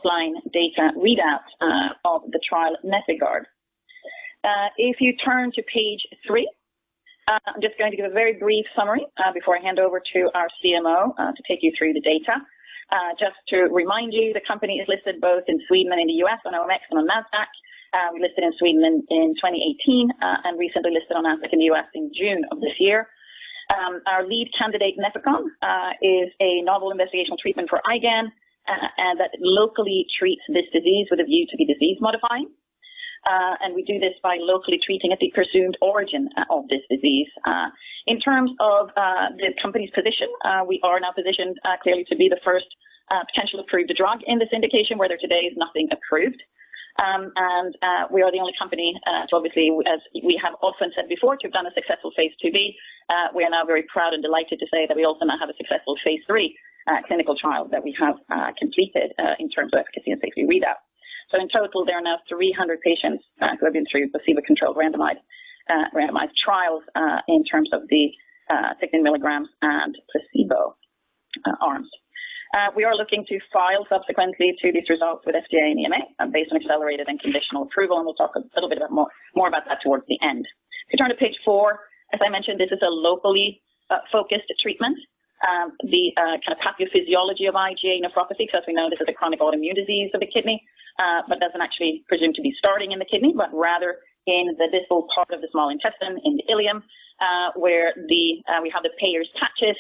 top-line data readout of the trial NefIgArd. If you turn to page 3, I'm just going to give a very brief summary before I hand over to our CMO to take you through the data. Just to remind you, the company is listed both in Sweden and in the US on OMX and on NASDAQ. We listed in Sweden in 2018 and recently listed on NASDAQ in the US in June of this year. Our lead candidate, Nefecon, is a novel investigational treatment for IgAN and that locally treats this disease with a view to be disease modifying. And we do this by locally treating at the presumed origin of this disease. In terms of the company's position, we are now positioned clearly to be the first potential approved drug in this indication where there today is nothing approved. And we are the only company, so obviously, as we have often said before, to have done a successful phase 2B. We are now very proud and delighted to say that we also now have a successful phase 3 clinical trial that we have completed in terms of efficacy and safety readout. So in total, there are now 300 patients who have been through placebo-controlled randomized trials in terms of the 16 milligrams and placebo arms. We are looking to file subsequently to these results with FDA and EMA based on accelerated and conditional approval, and we'll talk a little bit more about that towards the end. If you turn to page 4, as I mentioned, this is a locally focused treatment. The kind of pathophysiology of IgA nephropathy, because as we know, this is a chronic autoimmune disease of the kidney, but doesn't actually presume to be starting in the kidney, but rather in the distal part of the small intestine, in the ileum, where we have the Peyer's patches,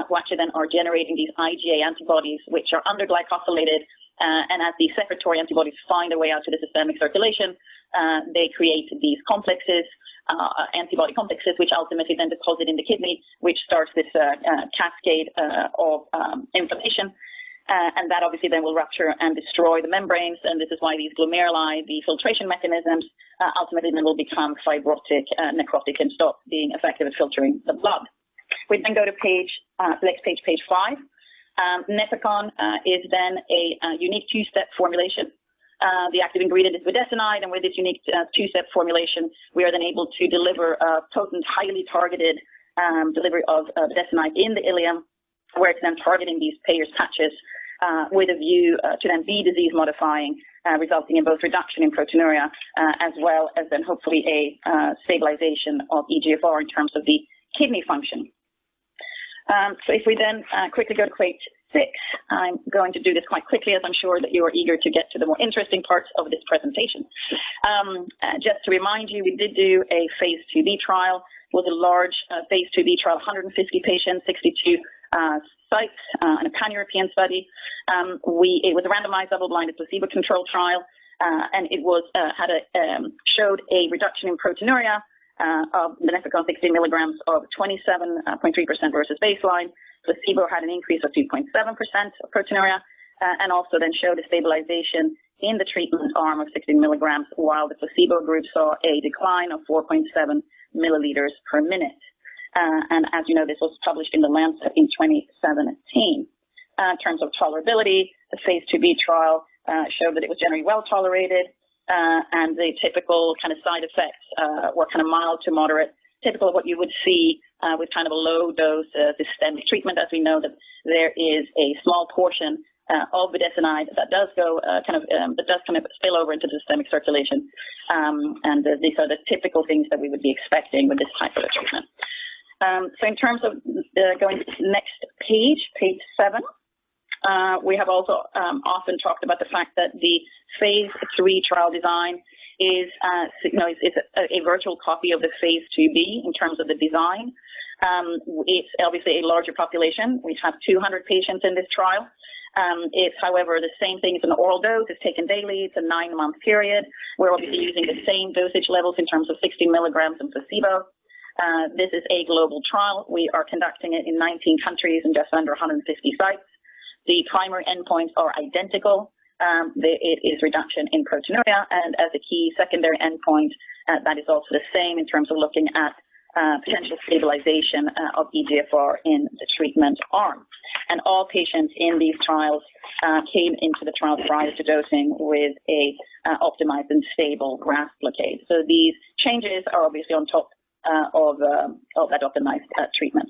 who actually then are generating these IgA antibodies, which are underglycosylated, and as these secretory antibodies find their way out to the systemic circulation, they create these complexes, antibody complexes, which ultimately then deposit in the kidney, which starts this cascade of inflammation. And that obviously then will rupture and destroy the membranes, and this is why these glomeruli, the filtration mechanisms, ultimately then will become fibrotic, necrotic, and stop being effective at filtering the blood. We then go to page 5. Nefecon is then a unique two-step formulation. The active ingredient is budesonide, and with this unique two-step formulation, we are then able to deliver a potent, highly targeted delivery of budesonide in the ileum, where it's then targeting these Peyer's patches with a view to then be disease modifying, resulting in both reduction in proteinuria as well as then hopefully a stabilization of eGFR in terms of the kidney function. So if we then quickly go to page 6, I'm going to do this quite quickly as I'm sure that you are eager to get to the more interesting parts of this presentation. Just to remind you, we did do a phase 2B trial. It was a large phase 2B trial, 150 patients, 62 sites, and a pan-European study. It was a randomized double-blinded placebo-controlled trial, and it was showed a reduction in proteinuria of the Nefecon 16 milligrams of 27.3% versus baseline. Placebo had an increase of 2.7% of proteinuria, and also then showed a stabilization in the treatment arm of 16 milligrams, while the placebo group saw a decline of 4.7 milliliters per minute. And as you know, this was published in the Lancet in 2017. In terms of tolerability, the phase 2B trial showed that it was generally well tolerated, and the typical kind of side effects were kind of mild to moderate, typical of what you would see with kind of a low dose systemic treatment, as we know that there is a small portion of budesonide that does go that does kind of spill over into the systemic circulation, and these are the typical things that we would be expecting with this type of a treatment. So in terms of going to the next page, page 7, we have also often talked about the fact that the phase 3 trial design is a virtual copy of the phase 2B in terms of the design. It's obviously a larger population. We have 200 patients in this trial. It's, however, the same thing. It's an oral dose. It's taken daily. It's a 9-month period. We're obviously using the same dosage levels in terms of 60 milligrams and placebo. This is a global trial. We are conducting it in 19 countries and just under 150 sites. The primary endpoints are identical. It is reduction in proteinuria, and as a key secondary endpoint, that is also the same in terms of looking at potential stabilization of eGFR in the treatment arm. And all patients in these trials came into the trial prior to dosing with a optimized and stable RAS blockade. So these changes are obviously on top of that optimized treatment.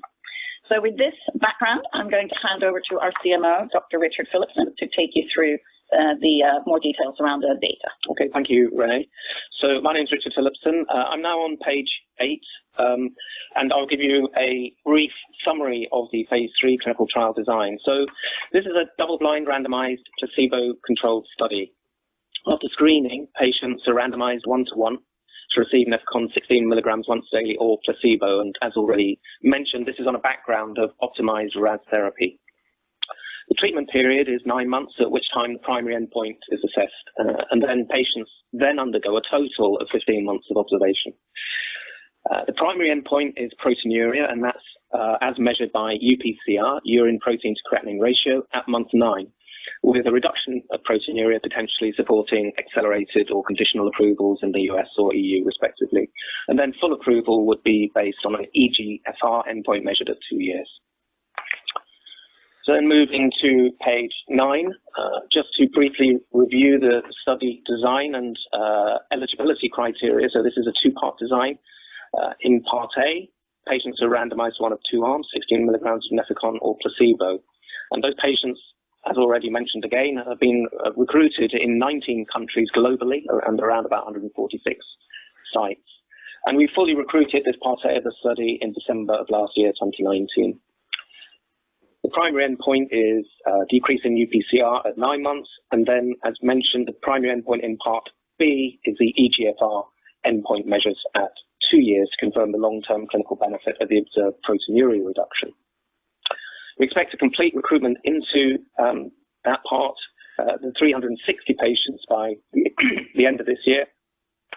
So with this background, I'm going to hand over to our CMO, Dr. Richard Philipson, to take you through the more details around the data. Okay, thank you, Renee. So my name is Richard Phillipson. I'm now on page 8, and I'll give you a brief summary of the phase 3 clinical trial design. So this is a double-blind, randomized, placebo-controlled study. After screening, patients are randomized 1-to-1 to receive Nefecon 16 milligrams once daily or placebo. And as already mentioned, this is on a background of optimized RAS therapy. The treatment period is 9 months, at which time the primary endpoint is assessed, and then patients then undergo a total of 15 months of observation. The primary endpoint is proteinuria, and that's as measured by UPCR, urine protein to creatinine ratio, at month 9, with a reduction of proteinuria potentially supporting accelerated or conditional approvals in the US or EU, respectively. And then full approval would be based on an eGFR endpoint measured at 2 years. So then moving to page 9, just to briefly review the study design and eligibility criteria. So this is a 2-part design. In Part A, patients are randomized one of 2 arms, 16 milligrams of Nefecon or placebo. And those patients, as already mentioned again, have been recruited in 19 countries globally and around about 146 sites. And we fully recruited this Part A of the study in December of last year, 2019. The primary endpoint is decrease in UPCR at 9 months, and then, as mentioned, the primary endpoint in Part B is the eGFR endpoint measures at 2 years to confirm the long-term clinical benefit of the observed proteinuria reduction. We expect to complete recruitment into that part, the 360 patients by the end of this year,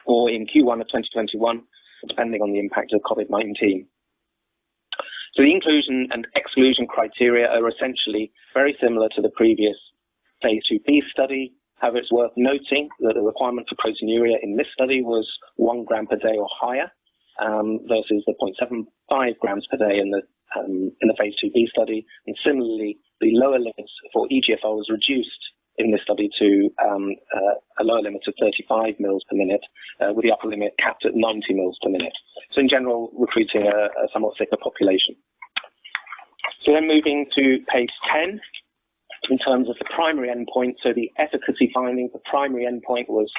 or in Q1 of 2021, depending on the impact of COVID-19. So the inclusion and exclusion criteria are essentially very similar to the previous phase 2B study. However, it's worth noting that the requirement for proteinuria in this study was 1 gram per day or higher, versus the 0.75 grams per day in the phase 2B study. And similarly, the lower limits for eGFR was reduced in this study to a lower limit of 35 mils per minute, with the upper limit capped at 90 mils per minute. So in general, recruiting a somewhat sicker population. So then moving to page 10, in terms of the primary endpoint, so the efficacy finding, the primary endpoint was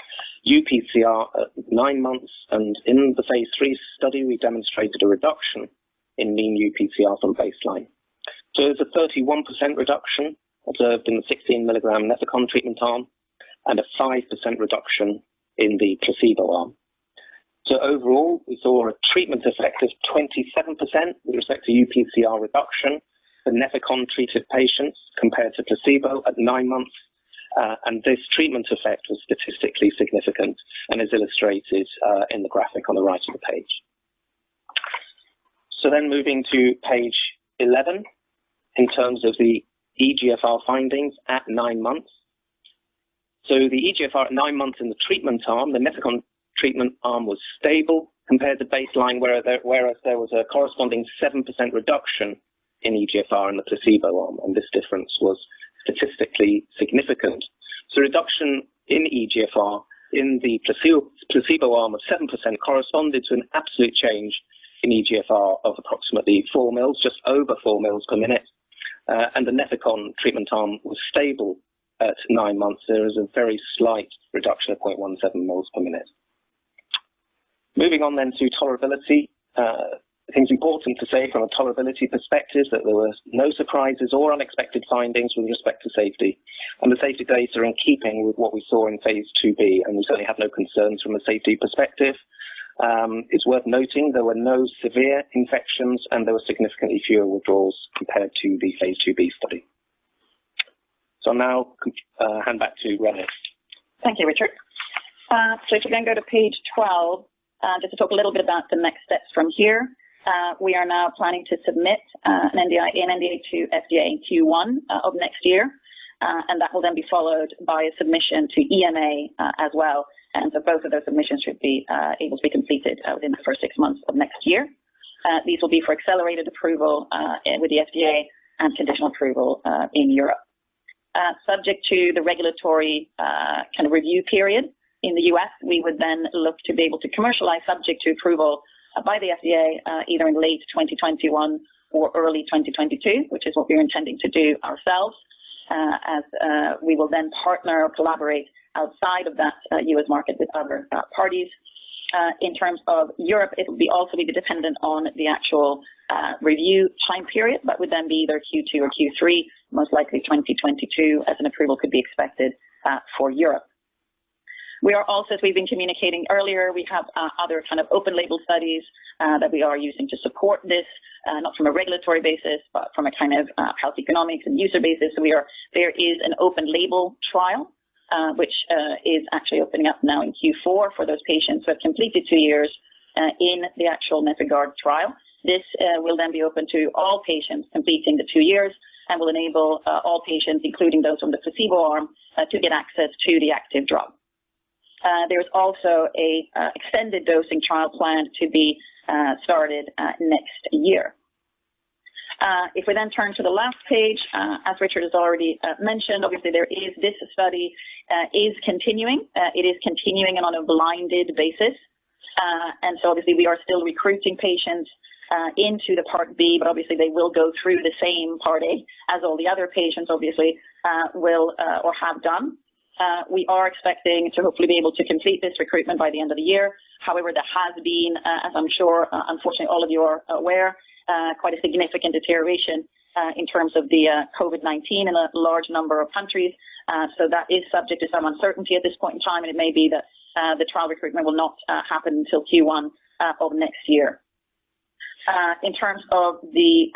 UPCR at 9 months, and in the phase 3 study, we demonstrated a reduction in mean UPCR from baseline. So there's a 31% reduction observed in the 16 milligram Nefecon treatment arm, and a 5% reduction in the placebo arm. So overall, we saw a treatment effect of 27% with respect to UPCR reduction for Nefecon-treated patients compared to placebo at 9 months. And this treatment effect was statistically significant and is illustrated in the graphic on the right of the page. So then moving to page 11, in terms of the eGFR findings at 9 months. So the eGFR at 9 months in the treatment arm, the Nefecon treatment arm, was stable compared to baseline, whereas there was a corresponding 7% reduction in eGFR in the placebo arm, and this difference was statistically significant. So reduction in eGFR in the placebo arm of 7% corresponded to an absolute change in eGFR of approximately 4 mils, just over 4 mils per minute. And the Nefecon treatment arm was stable at 9 months. There is a very slight reduction of 0.17 mils per minute. Moving on then to tolerability, I think it's important to say from a tolerability perspective that there were no surprises or unexpected findings with respect to safety. And the safety data are in keeping with what we saw in phase 2B, and we certainly have no concerns from a safety perspective. It's worth noting there were no severe infections and there were significantly fewer withdrawals compared to the phase 2B study. So I'll now hand back to Renee. Thank you, Richard. So if you then go to page 12, just to talk a little bit about the next steps from here. We are now planning to submit an NDA to FDA in Q1 of next year, and that will then be followed by a submission to EMA as well. And so both of those submissions should be able to be completed within the first 6 months of next year. These will be for accelerated approval with the FDA and conditional approval in Europe. Subject to the regulatory kind of review period in the US, we would then look to be able to commercialize subject to approval by the FDA either in late 2021 or early 2022, which is what we're intending to do ourselves. as we will then partner or collaborate outside of that US market with other parties. In terms of Europe, it will also be dependent on the actual review time period, but would then be either Q2 or Q3, most likely 2022, as an approval could be expected for Europe. We are also, as we've been communicating earlier, we have other kind of open label studies that we are using to support this, not from a regulatory basis, but from a kind of health economics and user basis. So there is an open label trial, which is actually opening up now in Q4 for those patients who have completed 2 years in the actual NefIgArd trial. This will then be open to all patients completing the 2 years and will enable all patients, including those from the placebo arm, to get access to the active drug. There's also a extended dosing trial planned to be started next year. If we then turn to the last page, as Richard has already mentioned, obviously this study is continuing. It is continuing on a blinded basis. And so obviously we are still recruiting patients into the Part B, but obviously they will go through the same Part A as all the other patients obviously will or have done. We are expecting to hopefully be able to complete this recruitment by the end of the year. However, there has been, as I'm sure, unfortunately all of you are aware, quite a significant deterioration in terms of the COVID-19 in a large number of countries. So that is subject to some uncertainty at this point in time, and it may be that the trial recruitment will not happen until Q1 of next year. In terms of the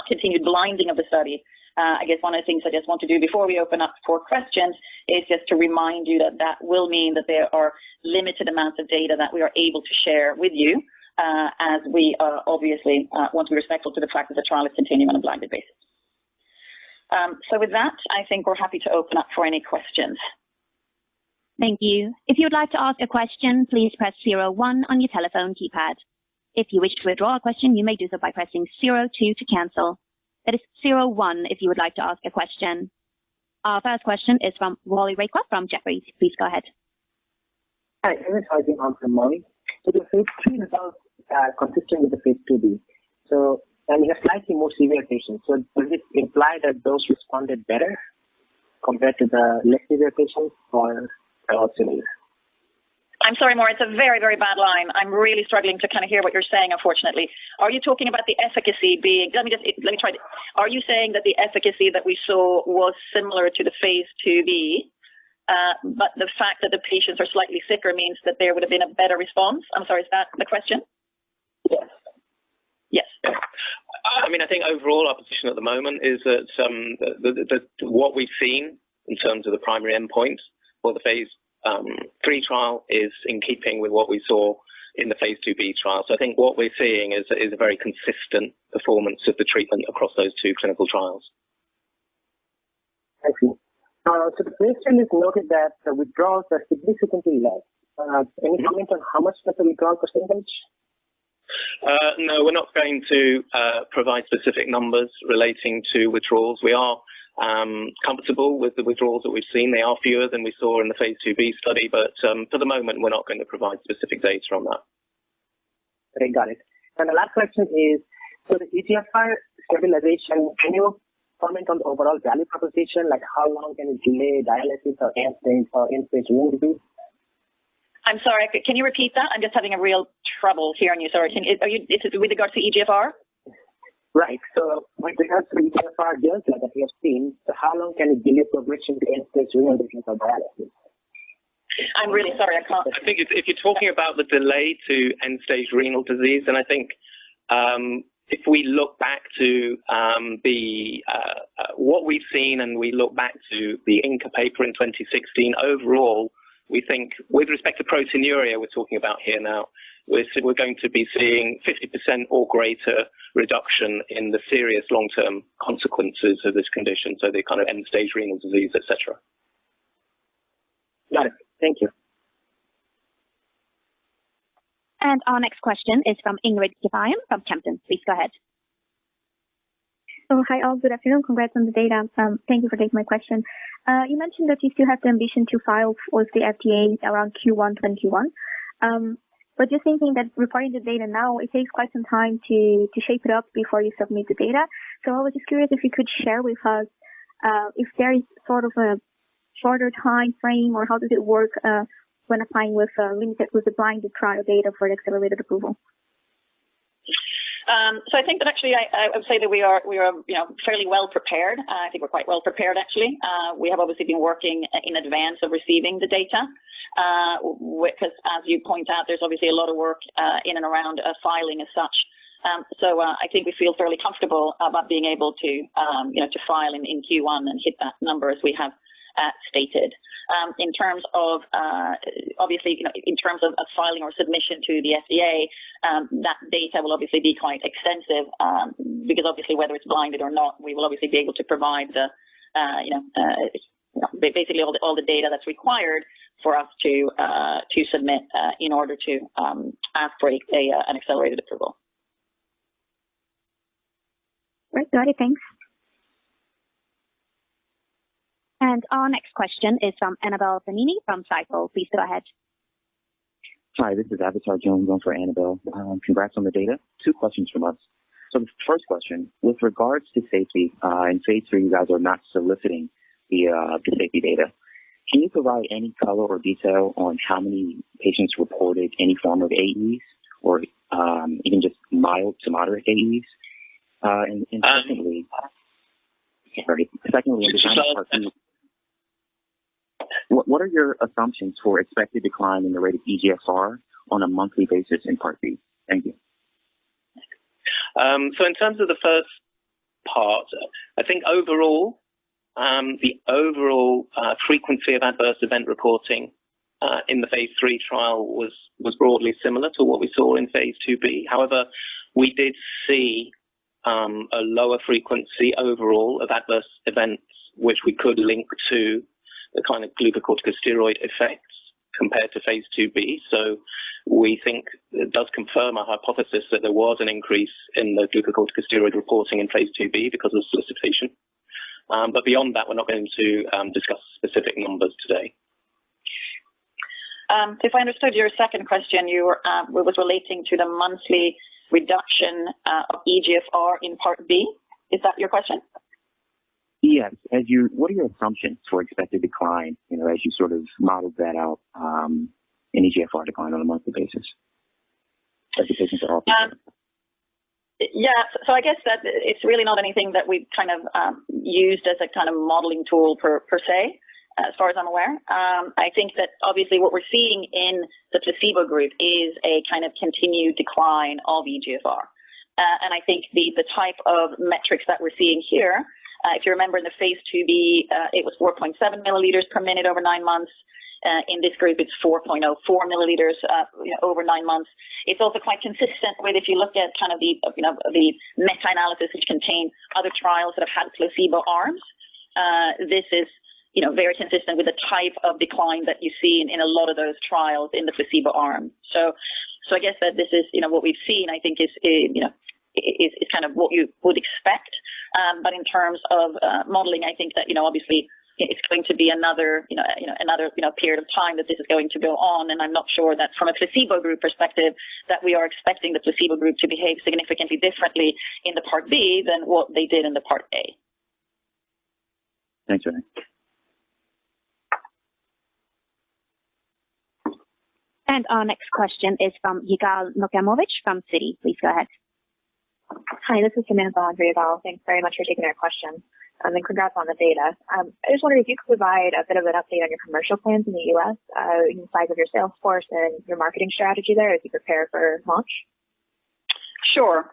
continued blinding of the study, I guess one of the things I just want to do before we open up for questions is just to remind you that that will mean that there are limited amounts of data that we are able to share with you, as we obviously want to be respectful to the fact that the trial is continuing on a blinded basis. So with that, I think we're happy to open up for any questions. Thank you. If you would like to ask a question, please press 01 on your telephone keypad. If you wish to withdraw a question, you may do so by pressing 02 to cancel. That is 01 if you would like to ask a question. Our first question is from Wally Raycroft from Jefferies. Please go ahead. Hi, I'm Sajid on from Molly. So the phase 3 results are consistent with the phase 2B. So, and you have slightly more severe patients. So does it imply that those responded better compared to the less severe patients, or similar? I'm sorry, Maura, it's a very, very bad line. I'm really struggling to kind of hear what you're saying, unfortunately. Are you talking about the efficacy being, let me try. Are you saying that the efficacy that we saw was similar to the phase 2B, but the fact that the patients are slightly sicker means that there would have been a better response? I'm sorry, is that the question? Yes. Yes. I mean, I think overall our position at the moment is that what we've seen in terms of the primary endpoint for the phase 3 trial is in keeping with what we saw in the phase 2B trial. So I think what we're seeing is a very consistent performance of the treatment across those two clinical trials. I see. So the question is noted that the withdrawals are significantly less. Any comment on how much was the withdrawal percentage? No, we're not going to provide specific numbers relating to withdrawals. We are comfortable with the withdrawals that we've seen. They are fewer than we saw in the phase 2B study, but for the moment, we're not going to provide specific data on that. Okay, got it. And the last question is, so the eGFR stabilization, can you comment on the overall value proposition, like how long can it delay dialysis or end-stage renal disease? I'm sorry, can you repeat that? I'm just having a real trouble hearing you. Sorry, is it with regard to eGFR? Right. So with regards to eGFR delta that we have seen, so how long can it delay progression to end-stage renal disease or dialysis? I'm really sorry, I can't. I think if you're talking about the delay to end-stage renal disease, then I think if we look back to what we've seen and we look back to the Inca paper in 2016, overall, we think with respect to proteinuria we're talking about here now, we're going to be seeing 50% or greater reduction in the serious long-term consequences of this condition, so the kind of end-stage renal disease, etc. Got it. Thank you. And our next question is from Ingrid Givayan from Kempton. Please go ahead. Oh, hi all. Good afternoon. Congrats on the data. Thank you for taking my question. You mentioned that you still have the ambition to file with the FDA around Q1 2021. But just thinking that reporting the data now, it takes quite some time to shape it up before you submit the data. So I was just curious if you could share with us if there is sort of a shorter time frame, or how does it work when applying with the blinded trial data for the accelerated approval? So I think that actually I would say that we are fairly well prepared. I think we're quite well prepared actually. We have obviously been working in advance of receiving the data because as you point out, there's obviously a lot of work in and around filing as such. So I think we feel fairly comfortable about being able to to file in Q1 and hit that number as we have stated. In terms of obviously, in terms of filing or submission to the FDA, that data will obviously be quite extensive because obviously whether it's blinded or not, we will obviously be able to provide the basically all the data that's required for us to submit in order to ask for an accelerated approval. Right, got it. Thanks. And our next question is from Annabelle Zanini from Stifel. Please go ahead. Hi, this is Avatar Jones on for Annabelle. Congrats on the data. 2 questions from us. So the first question, with regards to safety, in phase 3, you guys are not soliciting the safety data. Can you provide any color or detail on how many patients reported any form of AEs or even just mild to moderate AEs? And secondly, in design of Part B, what are your assumptions for expected decline in the rate of EGFR on a monthly basis in Part B? Thank you. So in terms of the first part, I think overall, the overall frequency of adverse event reporting in the phase 3 trial was broadly similar to what we saw in phase 2B. However, we did see a lower frequency overall of adverse events, which we could link to the kind of glucocorticosteroid effects compared to phase 2B. So we think it does confirm our hypothesis that there was an increase in the glucocorticosteroid reporting in phase 2B because of solicitation. But beyond that, we're not going to discuss specific numbers today. If I understood your second question, was relating to the monthly reduction of EGFR in Part B. Is that your question? Yes. What are your assumptions for expected decline, as you sort of modeled that out in EGFR decline on a monthly basis? As the patients are all yeah, so I guess that it's really not anything that we've kind of used as a kind of modeling tool per se, as far as I'm aware. I think that obviously what we're seeing in the placebo group is a kind of continued decline of EGFR. And I think the type of metrics that we're seeing here, if you remember in the phase 2B, it was 4.7 milliliters per minute over 9 months. In this group, it's 4.04 milliliters over 9 months. It's also quite consistent with if you look at kind of the meta-analysis which contain other trials that have had placebo arms. This is very consistent with the type of decline that you see in a lot of those trials in the placebo arm. So I guess that this is what we've seen. I think is kind of what you would expect. But in terms of modeling, I think that obviously it's going to be another period of time that this is going to go on, and I'm not sure that from a placebo group perspective that we are expecting the placebo group to behave significantly differently in the Part B than what they did in the Part A. Thanks, Renee. And our next question is from Yigal Nochomovitz from Citi. Please go ahead. Hi, this is Samantha on for Yigal. Thanks very much for taking our question. And congrats on the data. I just wondered if you could provide a bit of an update on your commercial plans in the U.S., the size of your sales force and your marketing strategy there as you prepare for launch. Sure.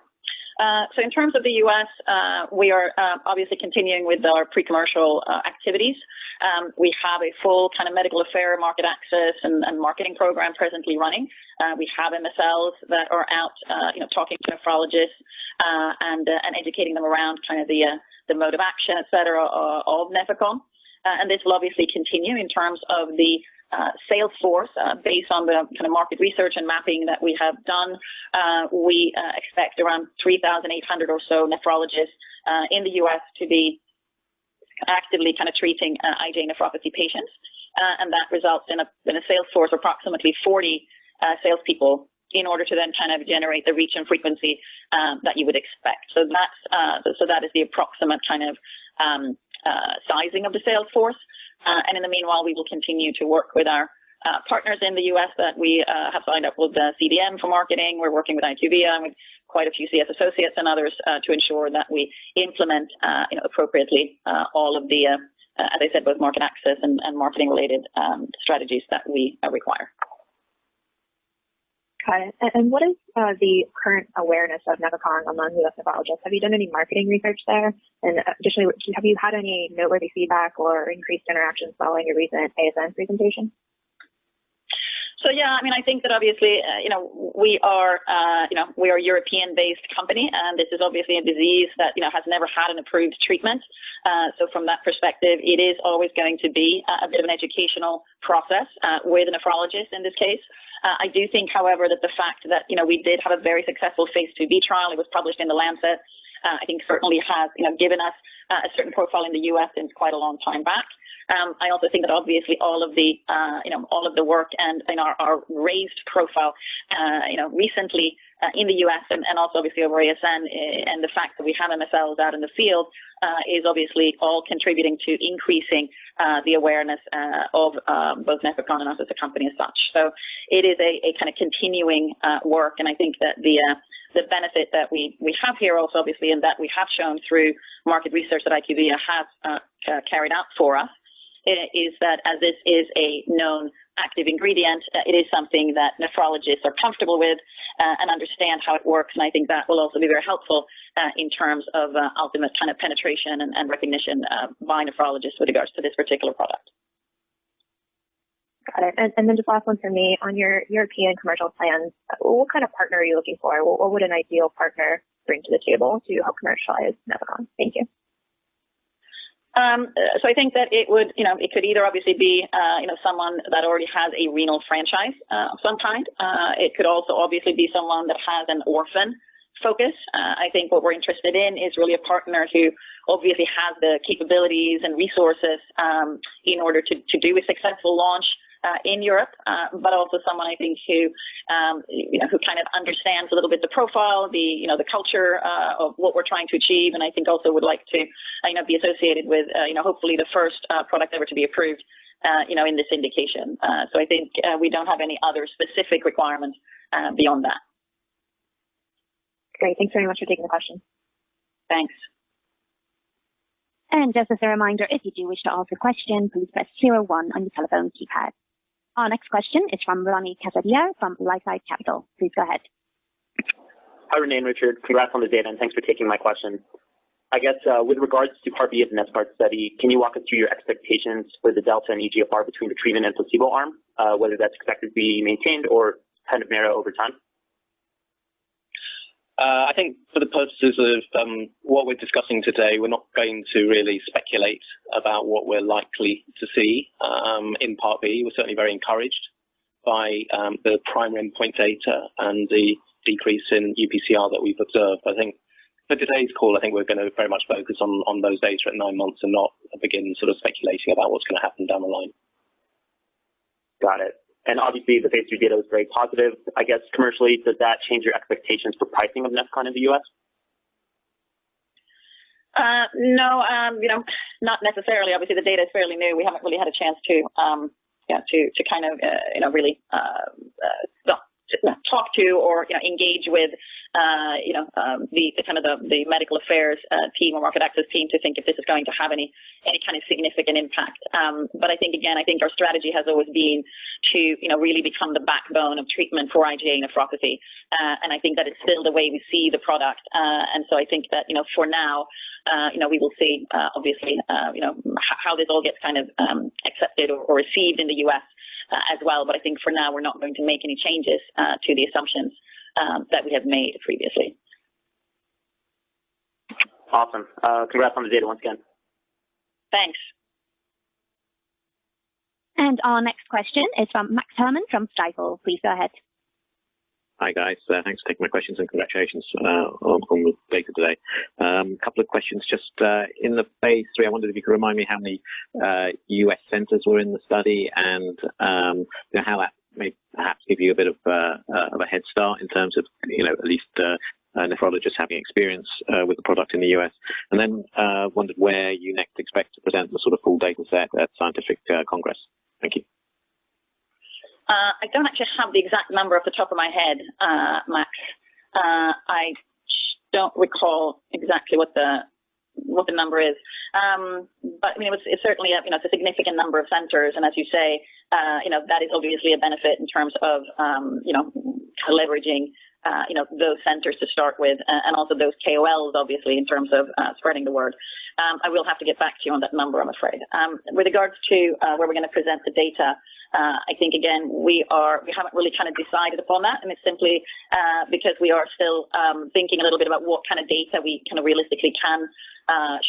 So in terms of the U.S., we are obviously continuing with our pre-commercial activities. We have a full kind of medical affair, market access, and marketing program presently running. We have MSLs that are out, talking to nephrologists and educating them around kind of the mode of action, et cetera, of Nefecon. And this will obviously continue in terms of the sales force based on the kind of market research and mapping that we have done. We expect around 3,800 or so nephrologists in the U.S. to be actively kind of treating IgA nephropathy patients. And that results in a sales force of approximately 40 salespeople in order to then kind of generate the reach and frequency that you would expect. So that is the approximate kind of sizing of the sales force. And in the meanwhile, we will continue to work with our partners in the US that we have signed up with CDM for marketing. We're working with IQVIA and with quite a few CS associates and others to ensure that we implement appropriately all of the, as I said, both market access and marketing related strategies that we require. Got it. And what is the current awareness of Nefecon among U.S. nephrologists? Have you done any marketing research there? And additionally, have you had any noteworthy feedback or increased interactions following your recent ASN presentation? So yeah, I mean, I think that obviously, we are a European-based company, and this is obviously a disease that has never had an approved treatment. So from that perspective, it is always going to be a bit of an educational process with a nephrologist in this case. I do think, however, that the fact that we did have a very successful phase 2b trial, it was published in the Lancet, I think certainly has given us a certain profile in the U.S. since quite a long time back. I also think that obviously all of the work and our raised profile, recently in the U.S. and also obviously over ASN, and the fact that we have MSLs out in the field is obviously all contributing to increasing the awareness of both Nefecon and us as a company as such. So it is a kind of continuing work, and I think that the benefit that we have here also obviously, and that we have shown through market research that IQVIA has carried out for us, is that as this is a known active ingredient, it is something that nephrologists are comfortable with and understand how it works. And I think that will also be very helpful in terms of ultimate kind of penetration and recognition by nephrologists with regards to this particular product. Got it. And then just last one for me, on your European commercial plans, what kind of partner are you looking for? What would an ideal partner bring to the table to help commercialize Nefecon? Thank you. So I think that it could either obviously be, someone that already has a renal franchise of some kind. It could also obviously be someone that has an orphan focus. I think what we're interested in is really a partner who obviously has the capabilities and resources in order to do a successful launch in Europe, but also someone I think who kind of understands a little bit the profile, the culture of what we're trying to achieve, and I think also would like to be associated with hopefully the first product ever to be approved in this indication. So I think we don't have any other specific requirements beyond that. Great. Thanks very much for taking the question. Thanks. And just as a reminder, if you do wish to ask a question, please press 01 on your telephone keypad. Our next question is from Ronnie Casadia from LifeSide Capital. Please go ahead. Hi, Renee and Richard. Congrats on the data, and thanks for taking my question. I guess with regards to Part B of the NESCART study, can you walk us through your expectations for the delta and EGFR between the treatment and placebo arm, whether that's expected to be maintained or kind of narrow over time? I think for the purposes of what we're discussing today, we're not going to really speculate about what we're likely to see in Part B. We're certainly very encouraged by the primary endpoint data and the decrease in UPCR that we've observed. I think for today's call, I think we're going to very much focus on those data at 9 months and not begin sort of speculating about what's going to happen down the line. Got it. And obviously, the phase 3 data was very positive. I guess commercially, does that change your expectations for pricing of Nefecon in the U.S.? No, not necessarily. Obviously, the data is fairly new. We haven't really had a chance to kind of, really talk to or engage with, the medical affairs team or market access team to think if this is going to have any kind of significant impact. But I think our strategy has always been to, really become the backbone of treatment for IgA nephropathy. And I think that it's still the way we see the product. And so I think that, for now, we will see, obviously, how this all gets kind of accepted or received in the U.S. As well. But I think for now, we're not going to make any changes to the assumptions that we have made previously. Awesome. Congrats on the data once again. Thanks. And our next question is from Max Herman from Stifel. Please go ahead. Hi, guys. Thanks for taking my questions and congratulations on the data today. A couple of questions. Just in the phase 3, I wondered if you could remind me how many US centers were in the study and how may perhaps give you a bit of a head start in terms of, at least nephrologists having experience with the product in the US? And then wondered where you next expect to present the sort of full data set at Scientific Congress. Thank you. I don't actually have the exact number off the top of my head, Max. I don't recall exactly what the number is. But I mean, it's certainly it's a significant number of centers, and as you say, that is obviously a benefit in terms of leveraging those centers to start with, and also those KOLs, obviously, in terms of spreading the word. I will have to get back to you on that number, I'm afraid. With regards to where we're going to present the data, I think, again, we haven't really kind of decided upon that, and it's simply because we are still thinking a little bit about what kind of data we kind of realistically can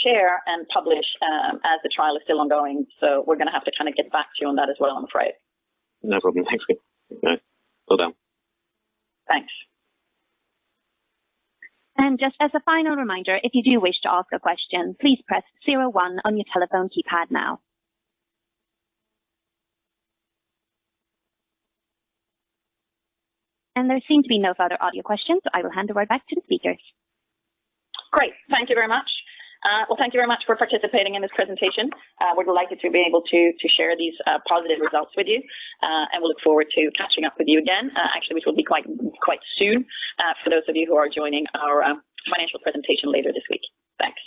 share and publish as the trial is still ongoing. So we're going to have to kind of get back to you on that as well, I'm afraid. No problem. Thanks. Well done. Thanks. And just as a final reminder, if you do wish to ask a question, please press 01 on your telephone keypad now. And there seem to be no further audio questions, so I will hand the word back to the speakers. Great. Thank you very much. Well, thank you very much for participating in this presentation. We're delighted to be able to share these positive results with you, and we'll look forward to catching up with you again, actually, which will be quite soon for those of you who are joining our financial presentation later this week. Thanks.